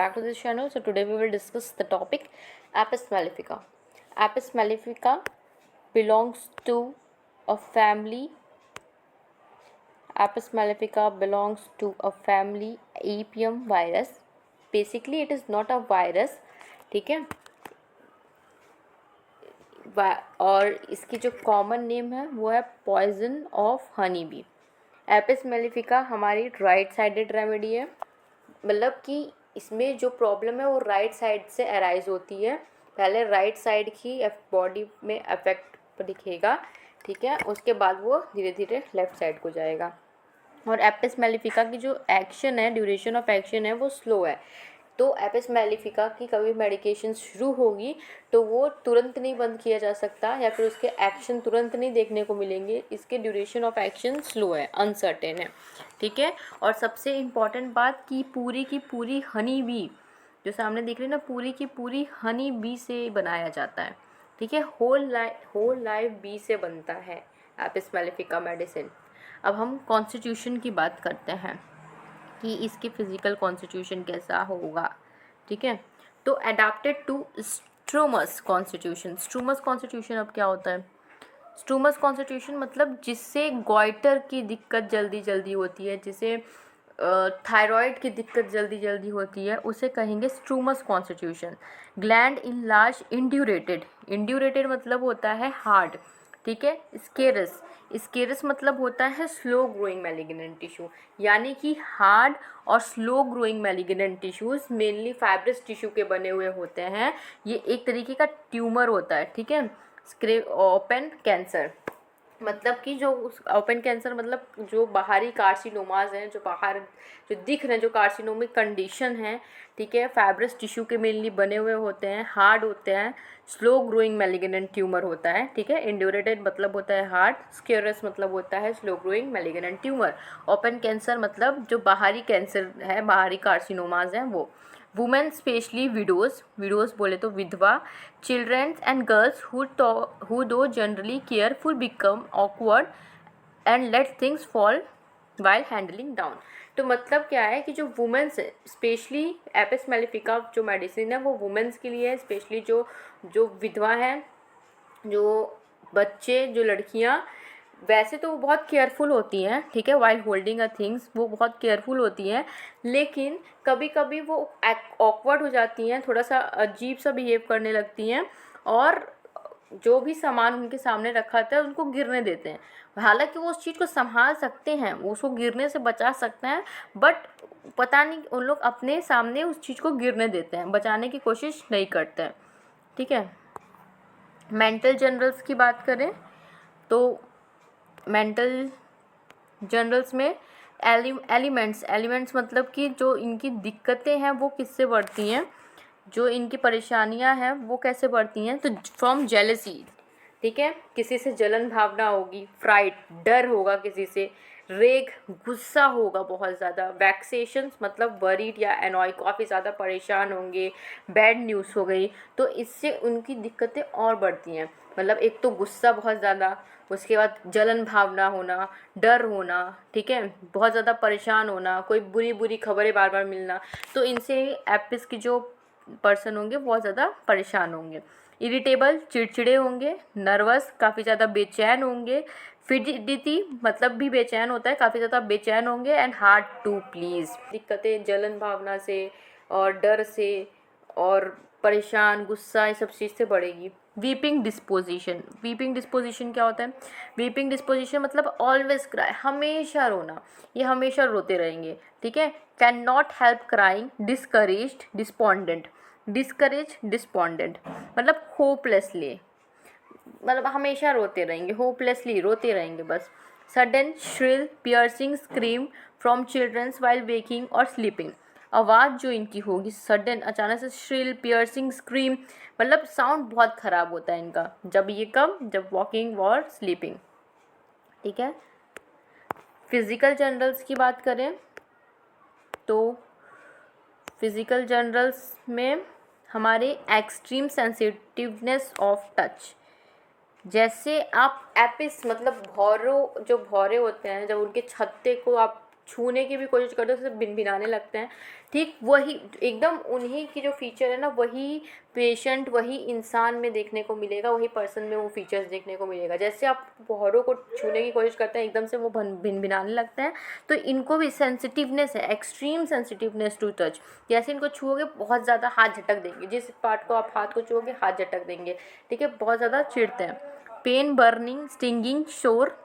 back to this channel. So today we will discuss the topic Apis mellifica. Apis mellifica belongs to a family. Apis mellifica belongs to a family Apium virus. Basically it is not a virus, ठीक है, और इसकी जो common name है वो है poison of honey bee. Apis mellifica हमारी right sided remedy है, मतलब कि इसमें जो प्रॉब्लम है वो राइट साइड से अराइज होती है. पहले राइट साइड की बॉडी में अफेक्ट दिखेगा, ठीक है, उसके बाद वो धीरे धीरे लेफ्ट साइड को जाएगा. और एपिस मेलिफिका की जो एक्शन है, ड्यूरेशन ऑफ एक्शन है, वो स्लो है. तो एपिस मेलिफिका की कभी मेडिकेशन शुरू होगी तो वो तुरंत नहीं बंद किया जा सकता, या फिर उसके एक्शन तुरंत नहीं देखने को मिलेंगे. इसके ड्यूरेशन ऑफ एक्शन स्लो है, अनसर्टेन है, ठीक है. और सबसे इम्पॉर्टेंट बात कि पूरी की पूरी हनी बी जो सामने दिख रही है ना, पूरी की पूरी हनी बी से बनाया जाता है, ठीक है. होल लाइफ बी से बनता है एपिस मेलिफिका मेडिसिन. अब हम कॉन्स्टिट्यूशन की बात करते हैं कि इसकी फिजिकल कॉन्स्टिट्यूशन कैसा होगा, ठीक है. तो अडेप्टेड टू स्ट्रूमस कॉन्स्टिट्यूशन. स्ट्रूमस कॉन्स्टिट्यूशन अब क्या होता है? स्ट्रूमस कॉन्स्टिट्यूशन मतलब जिससे गॉइटर की दिक्कत जल्दी जल्दी होती है, जिसे थायराइड की दिक्कत जल्दी जल्दी होती है, उसे कहेंगे strumous constitution. Gland in large indurated. Indurated मतलब होता है हार्ड, ठीक है. स्केरस. स्केरस मतलब होता है स्लो ग्रोइंग मैलिग्नेंट टिश्यू, यानी कि हार्ड और slow growing malignant tissues mainly fibrous tissue के बने हुए होते हैं. ये एक तरीके का ट्यूमर होता है, ठीक है. ओपन कैंसर मतलब कि जो ओपन कैंसर मतलब जो बाहरी कार्सिनोमाज हैं, जो बाहर जो दिख रहे हैं, जो कार्सिनोमिक कंडीशन है, ठीक है, फाइब्रस टिश्यू के मेनली बने हुए होते हैं, हार्ड होते हैं, स्लो ग्रोइंग मैलिग्नेंट ट्यूमर होता है, ठीक है. इंड्यूरेटेड मतलब होता है हार्ड, स्क्यूरस मतलब होता है slow growing malignant tumour. Open cancer मतलब जो बाहरी कैंसर है, बाहरी कार्सिनोमाज हैं वो. वुमेन स्पेशली विडोज बोले तो विधवा. Childrens and girls who though generally careful become awkward and let things fall while handling down. तो मतलब क्या है कि जो वुमेन्स स्पेशली एपिस मेलिफिका जो मेडिसिन है वो वुमेन्स के लिए है, स्पेशली जो जो विधवा हैं, जो बच्चे, जो लड़कियां, वैसे तो वो बहुत केयरफुल होती हैं, ठीक है, वाइल होल्डिंग अ थिंग्स वो बहुत केयरफुल होती हैं, लेकिन कभी कभी वो ऑकवर्ड हो जाती हैं, थोड़ा सा अजीब सा बिहेव करने लगती हैं, और जो भी सामान उनके सामने रखा होता है उनको गिरने देते हैं. हालांकि वो उस चीज़ को संभाल सकते हैं, वो उसको गिरने से बचा सकते हैं, बट पता नहीं उन लोग अपने सामने उस चीज़ को गिरने देते हैं, बचाने की कोशिश नहीं करते हैं, ठीक है. मेंटल जनरल्स की बात करें तो मेंटल जनरल्स में एलिमेंट्स मतलब कि जो इनकी दिक्कतें हैं वो किससे बढ़ती हैं, जो इनकी परेशानियां हैं वो कैसे बढ़ती हैं. तो फ्रॉम जेलसी, ठीक है, किसी से जलन भावना होगी. फ्राइट डर होगा किसी से. रेग गुस्सा होगा बहुत ज़्यादा. वैक्सेशंस मतलब वरीड या एनॉय, काफ़ी ज़्यादा परेशान होंगे. बैड न्यूज़ हो गई, तो इससे उनकी दिक्कतें और बढ़ती हैं. मतलब एक तो गुस्सा बहुत ज़्यादा, उसके बाद जलन भावना होना, डर होना, ठीक है, बहुत ज़्यादा परेशान होना, कोई बुरी बुरी खबरें बार बार मिलना. तो इनसे एपिस की जो पर्सन होंगे बहुत ज़्यादा परेशान होंगे. इरिटेबल चिड़चिड़े होंगे. नर्वस काफ़ी ज़्यादा बेचैन होंगे. फिजिडिटी मतलब भी बेचैन होता है, काफ़ी ज़्यादा बेचैन होंगे. And hard to please. दिक्कतें जलन भावना से और डर से और परेशान गुस्सा ये सब चीज़ से बढ़ेगी. Weeping disposition. वीपिंग डिस्पोजिशन क्या होता है? वीपिंग डिस्पोजिशन मतलब ऑलवेज क्राई, हमेशा रोना, ये हमेशा रोते रहेंगे, ठीक है. Can not help crying. Discouraged despondent. Discourage despondent मतलब होपलेसली, मतलब हमेशा रोते रहेंगे, होपलेसली रोते रहेंगे बस. Sudden shrill piercing scream from childrens while waking और स्लीपिंग. आवाज़ जो इनकी होगी सडन, अचानक से श्रिल पियर्सिंग स्क्रीम, मतलब साउंड बहुत ख़राब होता है इनका. जब ये कब? जब वॉकिंग और स्लीपिंग, ठीक है. फिज़िकल जनरल्स की बात करें तो फिज़िकल जनरल्स में हमारे एक्सट्रीम सेंसिटिवनेस ऑफ टच. जैसे आप एपिस मतलब जो भौरे होते हैं, जब उनके छत्ते को आप छूने की भी कोशिश करते हैं तो भिनभिनाने लगते हैं। ठीक वही एकदम उन्हीं की जो फीचर है ना, वही पेशेंट, वही इंसान में देखने को मिलेगा, वही पर्सन में वो फीचर्स देखने को मिलेगा। जैसे आप बौरों को छूने की कोशिश करते हैं, एकदम से वो भिनभिनाने लगते हैं, तो इनको भी सेंसिटिवनेस है, एक्सट्रीम सेंसिटिवनेस टू टच। जैसे इनको छूओगे बहुत ज़्यादा हाथ झटक देंगे, जिस पार्ट को आप हाथ को छूओगे हाथ झटक देंगे, ठीक है, बहुत ज़्यादा चिढ़ते हैं। पेन, बर्निंग, स्टिंगिंग, शोर,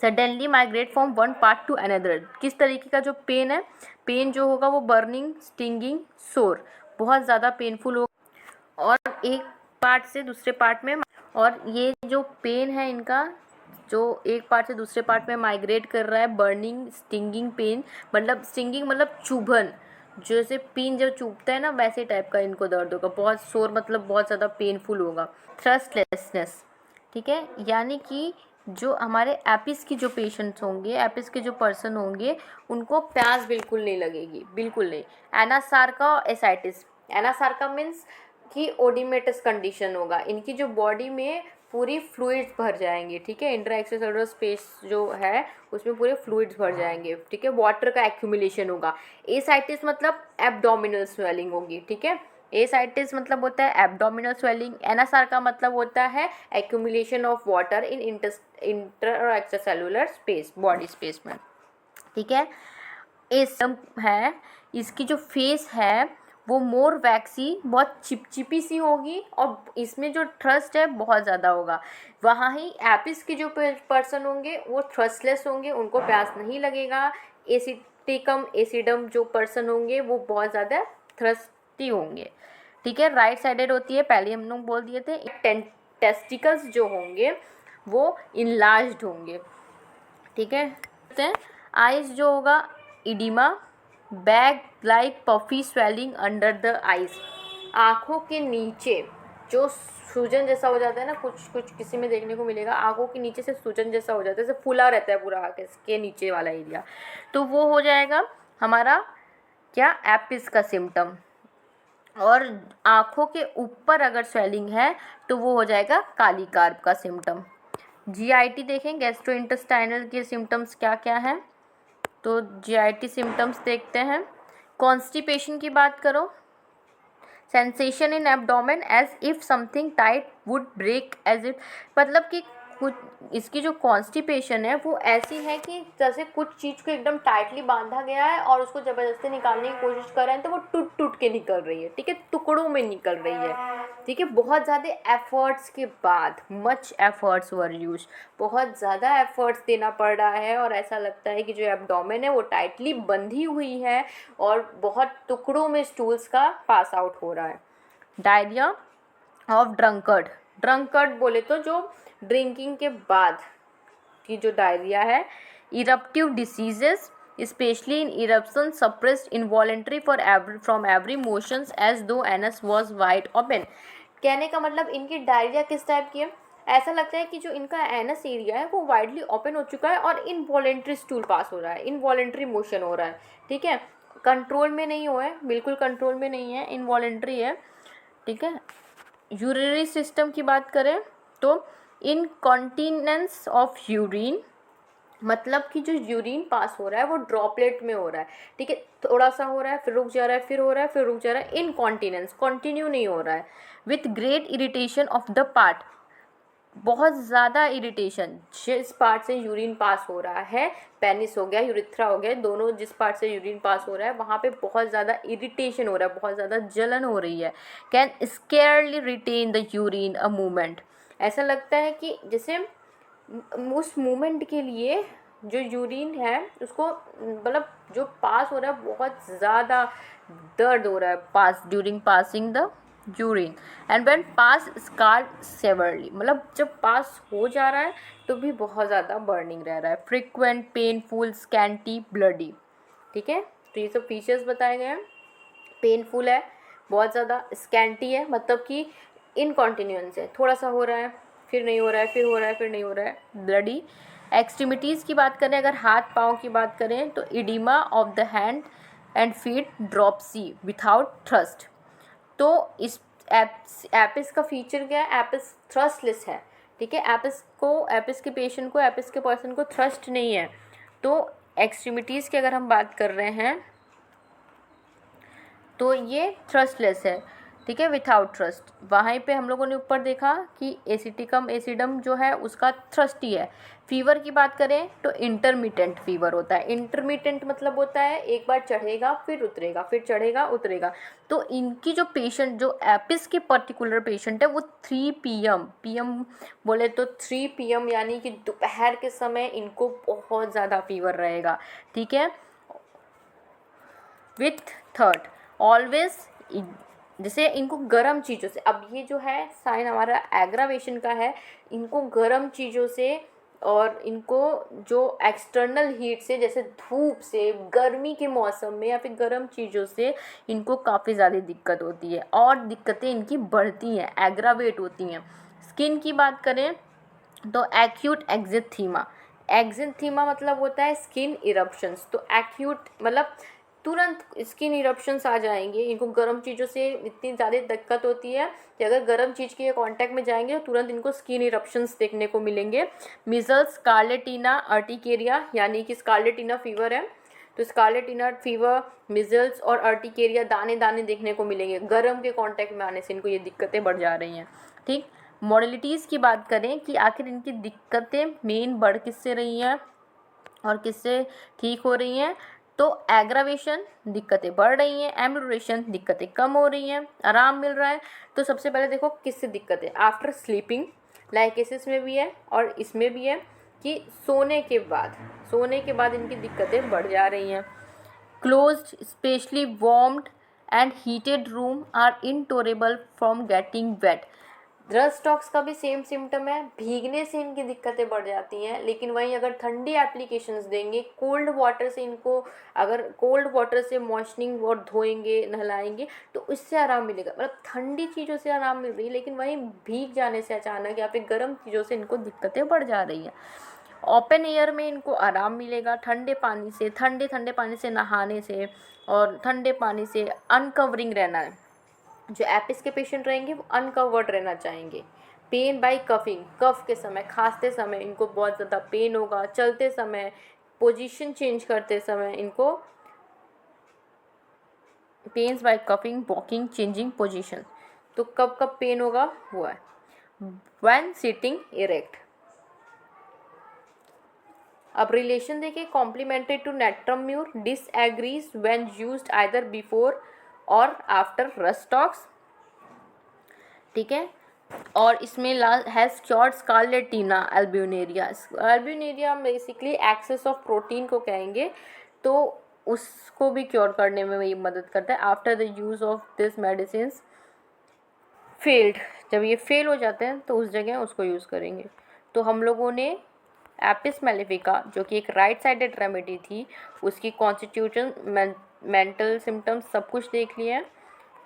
suddenly migrate from one part two another. किस तरीके का जो पेन है, पेन जो होगा वो बर्निंग, स्टिंगिंग, शोर, बहुत ज़्यादा पेनफुल होगा और एक पार्ट से दूसरे पार्ट में। और ये जो पेन है इनका, जो एक पार्ट से दूसरे पार्ट में माइग्रेट कर रहा है, बर्निंग, स्टिंगिंग पेन, मतलब स्टिंगिंग मतलब चुभन, जैसे पिन जब चुभता है ना वैसे टाइप का इनको दर्द होगा। बहुत शोर मतलब बहुत ज़्यादा पेनफुल होगा। थ्रस्टलेसनेस, ठीक है, यानी कि जो हमारे एपिस की जो पेशेंट्स होंगे, एपिस के जो पर्सन होंगे, उनको प्यास बिल्कुल नहीं लगेगी, बिल्कुल नहीं। एनासार्का एसाइटिस, एनासार्का मीन्स कि ओडिमेटस कंडीशन होगा, इनकी जो बॉडी में पूरी फ्लूइड्स भर जाएंगे, ठीक है, इंट्रा एक्स्ट्रासेलुलर स्पेस जो है उसमें पूरे फ्लूइड्स भर जाएंगे, ठीक है, वाटर का एक्यूमुलेशन होगा। एसाइटिस मतलब एब्डोमिनल स्वेलिंग होगी, ठीक है, एसाइटिस मतलब होता है एब्डोमिनल स्वेलिंग। एनासार्का मतलब होता है accumulation of water in inter extracellular space, body space में, ठीक है। एसम है, इसकी जो फेस है वो मोर वैक्सी, बहुत चिपचिपी सी होगी और इसमें जो थ्रस्ट है बहुत ज़्यादा होगा। वहाँ ही एपिस के जो पर्सन होंगे वो थ्रस्टलेस होंगे, उनको प्यास नहीं लगेगा। एसिटिकम एसिडम जो पर्सन होंगे वो बहुत ज़्यादा थ्रस्टी होंगे, ठीक है। राइट साइडेड होती है, पहले हम लोग बोल दिए थे। टेस्टिकल्स जो होंगे वो इनलार्ज्ड होंगे, ठीक है। आइज जो होगा oedema, bag like puffy swelling under the eyes, आँखों के नीचे जो सूजन जैसा हो जाता है ना, कुछ कुछ किसी में देखने को मिलेगा, आँखों के नीचे से सूजन जैसा हो जाता है, जैसे फूला रहता है पूरा आँख के नीचे वाला एरिया, तो वो हो जाएगा हमारा क्या, एपिस का सिम्टम। और आँखों के ऊपर अगर स्वेलिंग है तो वो हो जाएगा काली कार्प का सिम्टम। जीआईटी देखें, गैस्ट्रोइंटेस्टाइनल के सिम्टम्स क्या क्या हैं, तो जीआईटी सिम्टम्स देखते हैं। कॉन्स्टिपेशन की बात करो, sensation in abdomen as if something tight would break, as if मतलब कि कुछ, इसकी जो कॉन्स्टिपेशन है वो ऐसी है कि जैसे कुछ चीज़ को एकदम टाइटली बांधा गया है और उसको ज़बरदस्ती निकालने की कोशिश कर रहे हैं तो वो टूट टूट के निकल रही है, ठीक है, टुकड़ों में निकल रही है, ठीक है। बहुत ज़्यादा एफर्ट्स के बाद, मच एफर्ट्स वर यूज, बहुत ज़्यादा एफर्ट्स देना पड़ रहा है और ऐसा लगता है कि जो एब्डोमेन है वो टाइटली बंधी हुई है और बहुत टुकड़ों में स्टूल्स का पास आउट हो रहा है। डायरिया ऑफ ड्रंकर्ड, ड्रंकर्ड बोले तो जो ड्रिंकिंग के बाद की जो डायरिया है। Eruptive diseases, specially in eruption suppressed involuntary from every motions as though anus was wide open. कहने का मतलब इनकी डायरिया किस टाइप की है, ऐसा लगता है कि जो इनका एनस एरिया है वो वाइडली ओपन हो चुका है और इनवॉलेंट्री स्टूल पास हो रहा है, इनवॉलेंट्री मोशन हो रहा है, ठीक है, कंट्रोल में नहीं हुआ है, बिल्कुल कंट्रोल में नहीं है, इनवॉलेंट्री है, ठीक है। यूरिनरी सिस्टम की बात करें तो इनकॉन्टिनेंस ऑफ यूरिन, मतलब कि जो यूरिन पास हो रहा है वो ड्रॉपलेट में हो रहा है, ठीक है, थोड़ा सा हो रहा है फिर रुक जा रहा है, फिर हो रहा है फिर रुक जा रहा है, इनकॉन्टिनेंस, कंटिन्यू नहीं हो रहा है। With great irritation of the part, बहुत ज़्यादा इरिटेशन, जिस पार्ट से यूरिन पास हो रहा है, पेनिस हो गया, यूरिथ्रा हो गया, दोनों जिस पार्ट से यूरिन पास हो रहा है वहाँ पे बहुत ज़्यादा इरिटेशन हो रहा है, बहुत ज़्यादा जलन हो रही है। Can scarcely retain the urine a movement, ऐसा लगता है कि जैसे उस मूवमेंट के लिए जो यूरिन है उसको, मतलब जो पास हो रहा है बहुत ज़्यादा दर्द हो रहा है pass, during passing the urine, and when pass scald severely, मतलब जब पास हो जा रहा है तो भी बहुत ज़्यादा बर्निंग रह रहा है। फ्रिक्वेंट, पेनफुल, स्कैंटी, ब्लडी, ठीक है, तो ये सब फीचर्स बताए गए हैं। पेनफुल है, बहुत ज़्यादा, स्कैंटी है मतलब कि इनकॉन्टिन्यूएंस है, थोड़ा सा हो रहा है फिर नहीं हो रहा है, फिर हो रहा है फिर नहीं हो रहा है। ब्लडी। एक्सट्रीमिटीज़ की बात करें, अगर हाथ पाँव की बात करें तो oedema of the hand and feet, dropsy without thirst. तो इस एपिस का फीचर क्या है, एपिस थ्रस्टलेस है, ठीक है, एपिस के पेशेंट को, एपिस के पर्सन को थ्रस्ट नहीं है, तो एक्सट्रीमिटीज़ की अगर हम बात कर रहे हैं तो ये थ्रस्टलेस है, ठीक है, विथआउट थ्रस्ट। वहीं पे हम लोगों ने ऊपर देखा कि एसिटिकम एसिडम जो है उसका थ्रस्टी है। फीवर की बात करें तो इंटरमिटेंट फीवर होता है। इंटरमिटेंट मतलब होता है एक बार चढ़ेगा फिर उतरेगा, फिर चढ़ेगा उतरेगा। तो इनकी जो पेशेंट, जो एपिस के पर्टिकुलर पेशेंट है वो 3 PM बोले तो 3 PM यानी कि दोपहर के समय इनको बहुत ज़्यादा फीवर रहेगा, ठीक है। विथ थर्ड ऑलवेज, जैसे इनको गर्म चीज़ों से, अब ये जो है साइन हमारा एग्रावेशन का है, इनको गर्म चीज़ों से और इनको जो एक्सटर्नल हीट से, जैसे धूप से, गर्मी के मौसम में या फिर गर्म चीज़ों से इनको काफ़ी ज़्यादा दिक्कत होती है और दिक्कतें इनकी बढ़ती हैं, एग्रावेट होती हैं। स्किन की बात करें तो एक्यूट एक्जिथीमा, एक्जिथीमा मतलब होता है स्किन इरप्शंस। तो एक्यूट मतलब तुरंत स्किन इरप्शंस आ जाएंगे। इनको गर्म चीज़ों से इतनी ज़्यादा दिक्कत होती है कि अगर गर्म चीज़ के कांटेक्ट में जाएंगे तो तुरंत इनको स्किन इरप्शंस देखने को मिलेंगे। मीजल्स, स्कारलेटिना, अर्टिकेरिया, यानी कि स्कारलेटिना फीवर है तो स्कारलेटिना फीवर, मिजल्स और अर्टिकेरिया दाने दाने देखने को मिलेंगे। गर्म के कांटेक्ट में आने से इनको ये दिक्कतें बढ़ जा रही हैं, ठीक। मॉडलिटीज़ की बात करें कि आखिर इनकी दिक्कतें मेन बढ़ किससे रही हैं और किससे ठीक हो रही हैं, तो एग्रावेशन, दिक्कतें बढ़ रही हैं, एम्यूरेशन, दिक्कतें कम हो रही हैं, आराम मिल रहा है। तो सबसे पहले देखो किससे दिक्कत है, आफ्टर स्लीपिंग, लाइकेसिस में भी है और इसमें भी है कि सोने के बाद इनकी दिक्कतें बढ़ जा रही हैं। Closed especially warmed and heated room are intolerable from getting wet. Rhus tox का भी सेम सिम्टम है, भीगने से इनकी दिक्कतें बढ़ जाती हैं। लेकिन वहीं अगर ठंडी एप्लीकेशंस देंगे, कोल्ड वाटर से इनको, अगर कोल्ड वाटर से मॉइस्चनिंग और धोएंगे, नहलाएंगे तो इससे आराम मिलेगा। मतलब ठंडी चीज़ों से आराम मिल रही है, लेकिन वहीं भीग जाने से अचानक या फिर गर्म चीज़ों से इनको दिक्कतें बढ़ जा रही हैं। ओपन एयर में इनको आराम मिलेगा ठंडे पानी से, ठंडे पानी से नहाने से और ठंडे पानी से अनकवरिंग रहना है। जो एपिस के पेशेंट रहेंगे वो अनकवर्ड रहना चाहेंगे। पेन बाय कफिंग, कफ के समय, खांसते समय इनको बहुत ज़्यादा पेन होगा। चलते समय, पोजीशन चेंज करते समय इनको pains by coughing, walking, changing position. तो कब कब पेन होगा वो है व्हेन सिटिंग इरेक्ट। अब रिलेशन देखिए, complementary to natrum mur, disagrees when used either before or after rhus tox, ठीक है। और इसमें has cured scarlatina albuminuria. Albuminuria basically excess of protein को कहेंगे, तो उसको भी क्योर करने में ये मदद करता है। After the use of this medicine failed, जब ये फेल हो जाते हैं तो उस जगह उसको यूज़ करेंगे। तो हम लोगों ने एपिस मेलिफिका जो कि एक राइट साइडेड रेमेडी थी, उसकी कॉन्स्टिट्यूशन, मेंटल सिम्टम्स सब कुछ देख लिया है,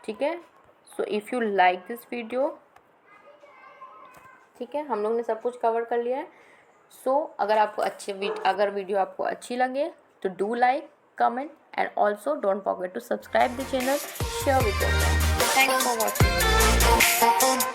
ठीक है। So if you like this video, ठीक है, हम लोग ने सब कुछ कवर कर लिया है। सो अगर वीडियो आपको अच्छी लगे तो do like, comment and also don't forget to subscribe the channel, share with your friends. Thanks for watching.